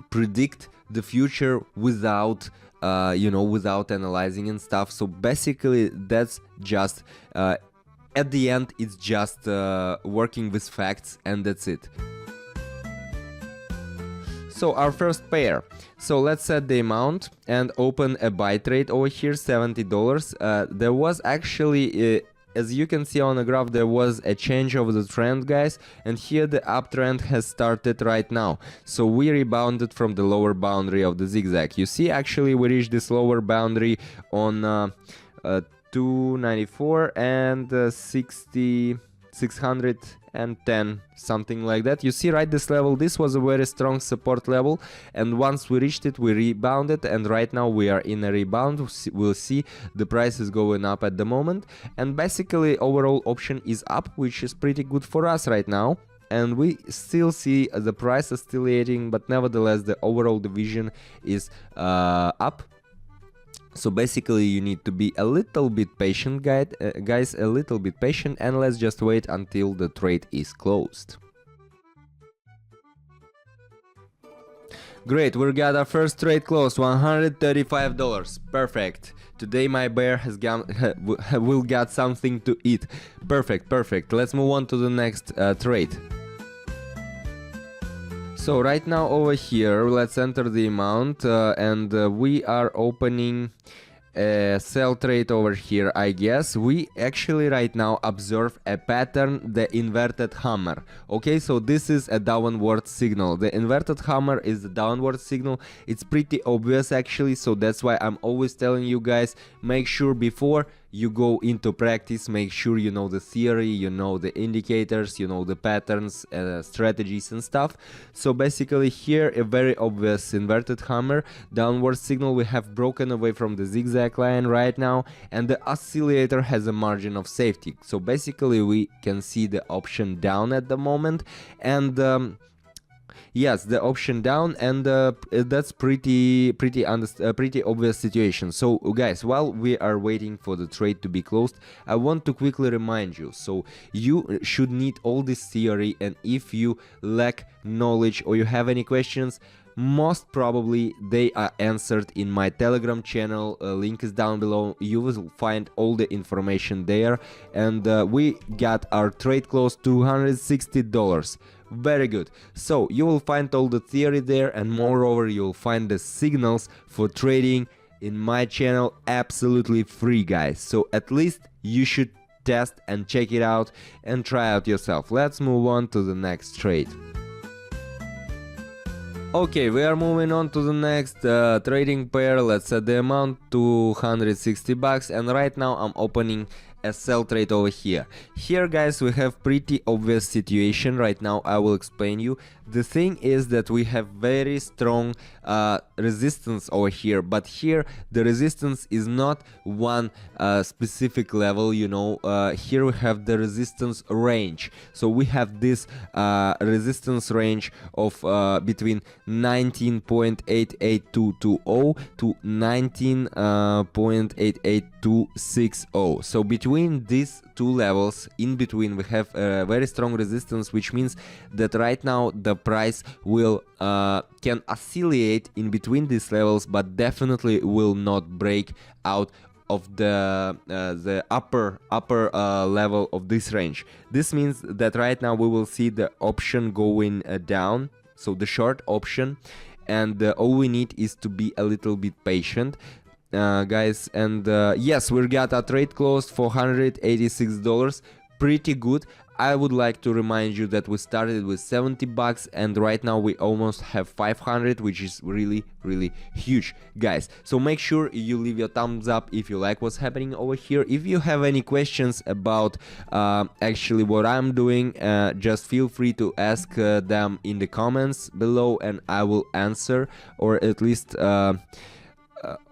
predict the future without without analyzing and stuff. So basically that's just at the end it's just working with facts, and that's it. So our first pair, so let's set the amount and open a buy trade over here, $70. There was actually as you can see on the graph, there was a change of the trend, guys, and here the uptrend has started right now. So we rebounded from the lower boundary of the zigzag. You see, actually we reached this lower boundary on 294 and 610, something like that. You see, right, this level, this was a very strong support level, and once we reached it, we rebounded, and right now we are in a rebound. We'll see the price is going up at the moment, and basically overall option is up, which is pretty good for us right now. And we still see the price oscillating, but nevertheless the overall division is up. So basically you need to be a little bit patient, guys, a little bit patient, and let's just wait until the trade is closed. Great, we got our first trade closed, $135. Perfect. Today my bear will get something to eat. Perfect. Let's move on to the next trade. So right now over here, let's enter the amount and we are opening a sell trade over here, I guess. We actually right now observe a pattern, the inverted hammer. Okay, so this is a downward signal. The inverted hammer is the downward signal. It's pretty obvious actually, so that's why I'm always telling you guys, make sure before you go into practice, make sure you know the theory, you know the indicators, you know the patterns, strategies and stuff. So basically here a very obvious inverted hammer, downward signal. We have broken away from the zigzag line right now, and the oscillator has a margin of safety. So basically we can see the option down at the moment, and yes, the option down, and that's pretty obvious situation. So guys, while we are waiting for the trade to be closed, I want to quickly remind you, so you should need all this theory, and if you lack knowledge or you have any questions, most probably they are answered in my Telegram channel. Link is down below. You will find all the information there, and we got our trade close, $260. Very good. So you will find all the theory there, and moreover you'll find the signals for trading in my channel absolutely free, guys. So at least you should test and check it out and try out yourself. Let's move on to the next trade. Okay, we are moving on to the next trading pair. Let's set the amount to $160, and right now I'm opening a sell trade over here. Here, guys, we have pretty obvious situation right now. I will explain you. The thing is that we have very strong resistance over here, but here the resistance is not one specific level, you know. Here we have the resistance range. So we have this resistance range of between 19.88220 to 19.88260. So between these two levels, in between, we have a very strong resistance, which means that right now the price will can oscillate in between these levels, but definitely will not break out of the upper level of this range. This means that right now we will see the option going down, so the short option, and all we need is to be a little bit patient, guys. And yes, we got a trade closed for $186, pretty good. I would like to remind you that we started with $70 and right now we almost have 500, which is really huge, guys. So make sure you leave your thumbs up if you like what's happening over here. If you have any questions about actually what I'm doing, just feel free to ask them in the comments below and I will answer, or at least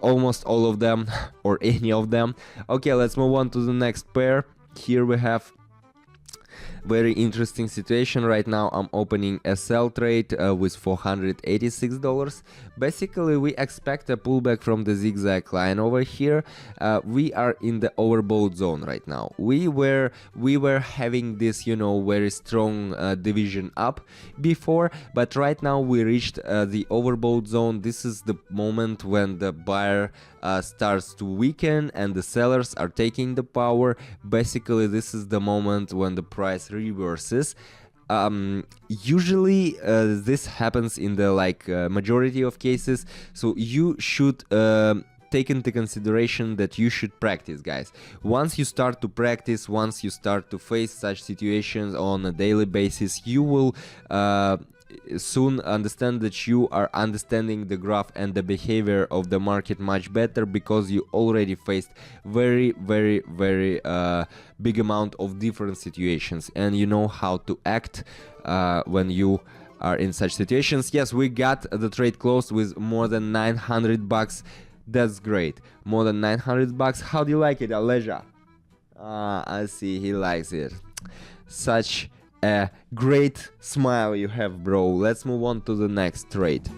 almost all of them or any of them. Okay, let's move on to the next pair. Here we have Very interesting situation right now. I'm opening a sell trade with $486. Basically, we expect a pullback from the zigzag line over here. We are in the overbought zone right now. We were having this, you know, very strong division up before, but right now we reached the overbought zone. This is the moment when the buyer starts to weaken and the sellers are taking the power. Basically, this is the moment when the price reverses. Usually this happens in the majority of cases, so you should take into consideration that you should practice, guys. Once you start to practice, once you start to face such situations on a daily basis, you will soon understand that you are understanding the graph and the behavior of the market much better, because you already faced very big amount of different situations and you know how to act when you are in such situations. Yes, we got the trade closed with more than $900. That's great. More than $900. How do you like it, Aleja? I see he likes it. Such a great smile you have, bro. Let's move on to the next trade.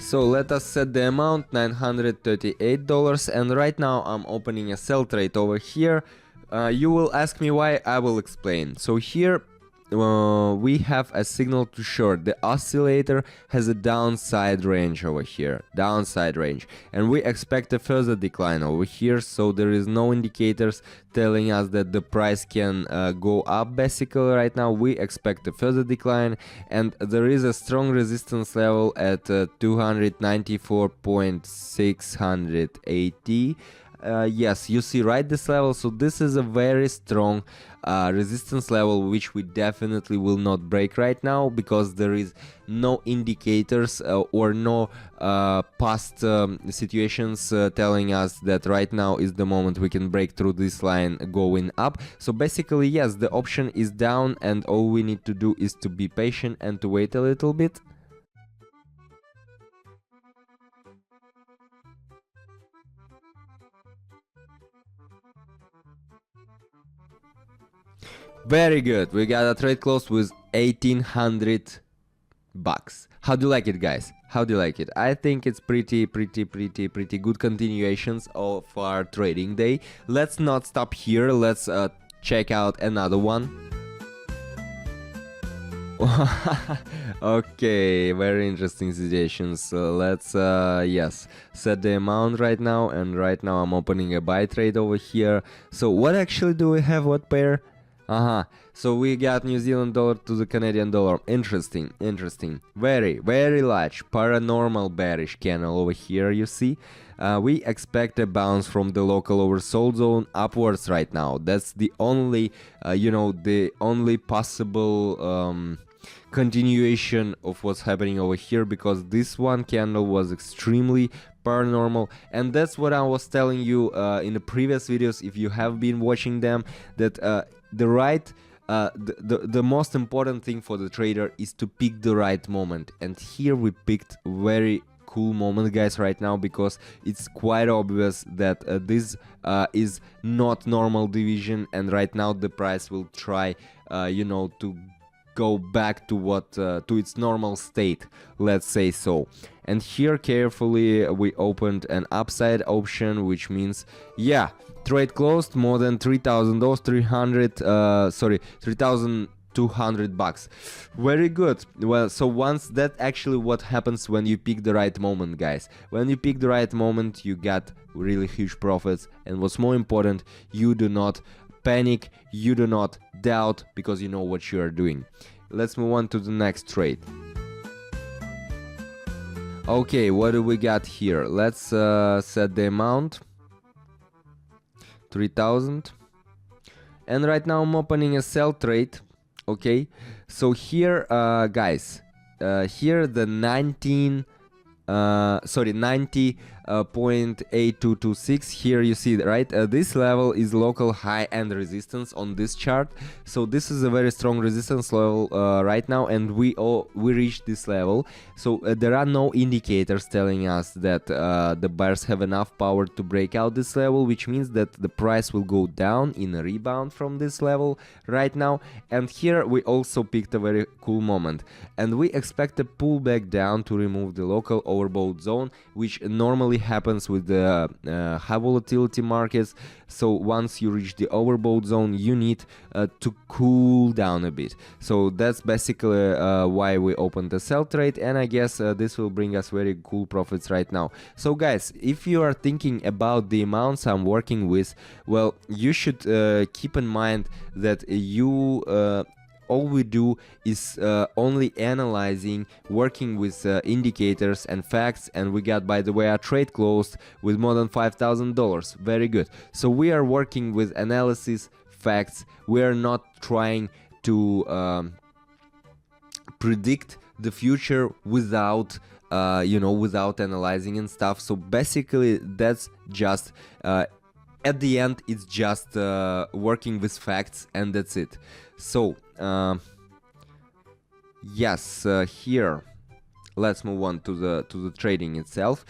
So let us set the amount, $938, and right now I'm opening a sell trade over here. You will ask me why, I will explain. So here we have a signal to short. The oscillator has a downside range over here, downside range, and we expect a further decline over here. So there is no indicators telling us that the price can go up. Basically right now we expect a further decline, and there is a strong resistance level at 294.680. Yes, you see right this level. So this is a very strong resistance level which we definitely will not break right now, because there is no indicators or no past situations telling us that right now is the moment we can break through this line going up. So basically, yes, the option is down, and all we need to do is to be patient and to wait a little bit. Very good. We got a trade close with $1,800. How do you like it, guys? How do you like it? I think it's pretty good continuations of our trading day. Let's not stop here. Let's check out another one. Okay, very interesting situations. Let's yes, set the amount right now, and right now I'm opening a buy trade over here. So what actually do we have? What pair? So we got New Zealand dollar to the Canadian dollar. Interesting. Very large paranormal bearish candle over here, you see. We expect a bounce from the local oversold zone upwards right now. That's the only, the only possible continuation of what's happening over here, because this one candle was extremely paranormal, and that's what I was telling you in the previous videos, if you have been watching them, that the most important thing for the trader is to pick the right moment, and here we picked very cool moment, guys, right now, because it's quite obvious that this is not normal division, and right now the price will try to go back to what to its normal state, let's say so. And here carefully we opened an upside option, which means, yeah, trade closed more than $3,200. Very good. Well, so once that actually what happens when you pick the right moment, guys. When you pick the right moment, you got really huge profits, and what's more important, you do not panic, you do not doubt, because you know what you are doing. Let's move on to the next trade. Okay, what do we got here? Let's set the amount, 3,000, and right now I'm opening a sell trade. Okay, so here guys, here the 19 sorry, 90.8226. Here you see, right, this level is local high and resistance on this chart, so this is a very strong resistance level right now, and we reached this level. So there are no indicators telling us that the buyers have enough power to break out this level, which means that the price will go down in a rebound from this level right now. And here we also picked a very cool moment, and we expect a pullback down to remove the local overbought zone, which normally happens with the high volatility markets. So once you reach the overbought zone, you need to cool down a bit. So that's basically why we opened the sell trade, and I guess this will bring us very cool profits right now. So guys, if you are thinking about the amounts I'm working with, well, you should keep in mind that all we do is only analyzing, working with indicators and facts, and we got, by the way, our trade closed with more than $5,000. Very good. So we are working with analysis, facts. We are not trying to predict the future without without analyzing and stuff. So basically that's just at the end, it's just working with facts, and that's it. So yes, here let's move on to the trading itself.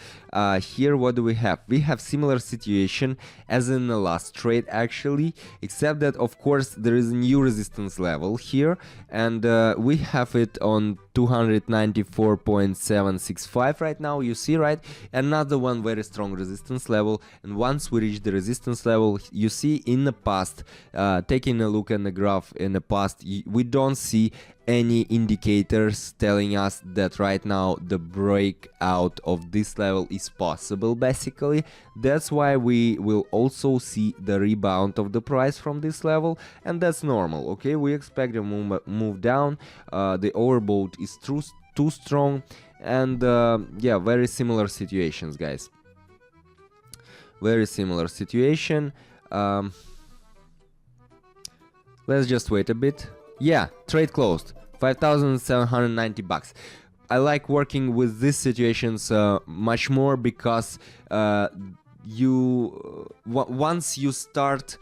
Here what do we have? We have similar situation as in the last trade actually, except that of course there is a new resistance level here, and we have it on 294.765 right now, you see, right? Another one very strong resistance level, and once we reach the resistance level, you see in the past, taking a look at the graph in the past, we don't see any indicators telling us that right now the breakout of this level is possible. Basically, that's why we will also see the rebound of the price from this level, and that's normal. Okay, we expect a move down. The overbought is too strong, and yeah, very similar situations, guys. Very similar situation. Let's just wait a bit. Yeah, trade closed, $5,790. I like working with these situations much more because once you start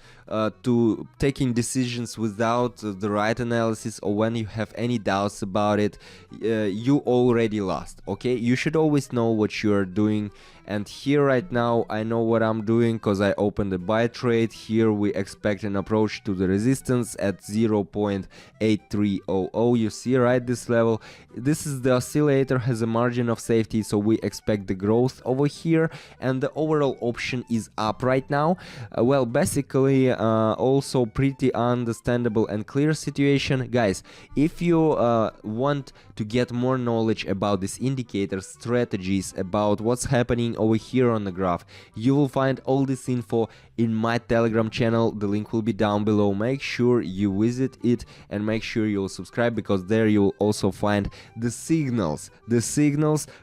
to taking decisions without the right analysis, or when you have any doubts about it, you already lost. Okay, you should always know what you are doing, and here right now I know what I'm doing because I opened a buy trade. Here we expect an approach to the resistance at 0.8300. you see, right, this level. This is the oscillator, has a margin of safety, so we expect the growth over here, and the overall option is up right now. Well, basically also pretty understandable and clear situation. Guys, if you want to get more knowledge about these indicators, strategies, about what's happening over here on the graph, you will find all this info in my Telegram channel. The link will be down below. Make sure you visit it, and make sure you'll subscribe, because there you'll also find the signals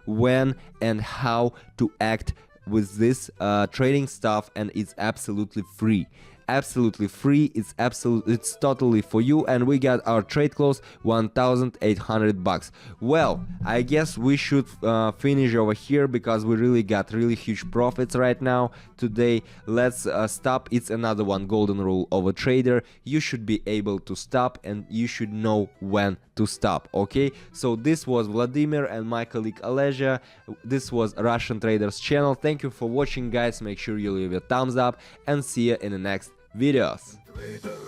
when and how to act with this trading stuff, and it's absolutely free. It's totally for you, and we got our trade close $1,800. Well, I guess we should finish over here, because we really got really huge profits right now today. Let's stop. It's another one golden rule of a trader. You should be able to stop, and you should know when to stop. Okay, so this was Vladimir and my colleague Aleja. This was Russian Traders channel. Thank you for watching, guys. Make sure you leave a thumbs up, and see you in the next videos.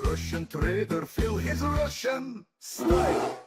Russian trader, feel his Russian style.